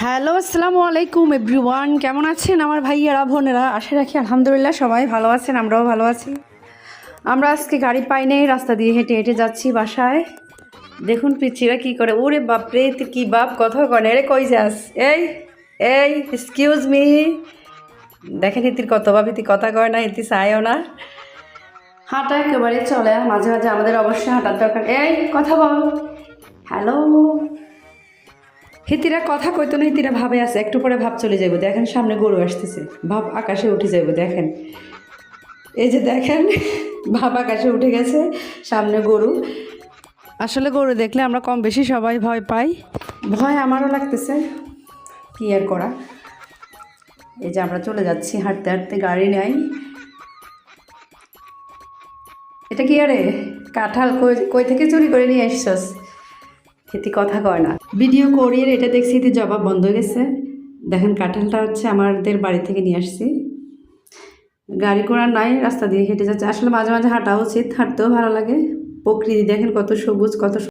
Hello, আসসালামু আলাইকুম everyone. কেমন আছেন আমার ভাইয়ারা বোনেরা? আশা রাখি আলহামদুলিল্লাহ সবাই ভালো আছেন, আমরাও ভালো আছি। আমরা আজকে গাড়ি পাই নাই, রাস্তা দিয়ে হেঁটে হেঁটে যাচ্ছি বাসায়। দেখুন পিচ্ছিরা কি করে। ওরে বাপরে, তুই কি বাপ কথা কনে রে, কই যাস? এই এই এক্সকিউজ মি। দেখেন ইতির কত বাপ, ইতি কথা কয় না, ইতি চায়ও না। হাঁটা একেবারে চলে, মাঝে মাঝে আমাদের অবশ্যই হাঁটার দরকার। এই কথা বল, হ্যালো। হিতিরা কথা কইতো না, হিতিরা ভাবে আছে, একটু পরে ভাব চলে যাবো। দেখেন সামনে গরু আসতেছে, ভাব আকাশে উঠে যাবো। দেখেন এই যে দেখেন, ভাব আকাশে উঠে গেছে, সামনে গরু। আসলে গরু দেখলে আমরা কম বেশি সবাই ভয় পাই, ভয় আমারও লাগতেছে, কি আর করা। এই যে আমরা চলে যাচ্ছি হাঁটতে হাঁটতে, গাড়ি নাই। এটা কি আরে কাঁঠাল কই কই থেকে চুরি করে নিয়ে আসছস? হিতি কথা কয় না, ভিডিও করি। এটা দেখছি হিতি জবাব বন্ধ হয়ে গেছে। দেখেন কাঁঠালটা হচ্ছে আমাদের বাড়ি থেকে নিয়ে আসছি। গাড়ি ঘোড়া নাই, রাস্তা দিয়ে হেঁটে যাচ্ছে। আসলে মাঝে মাঝে হাঁটা উচিত, হাঁটতেও ভালো লাগে। প্রকৃতি দেখেন কত সবুজ, কত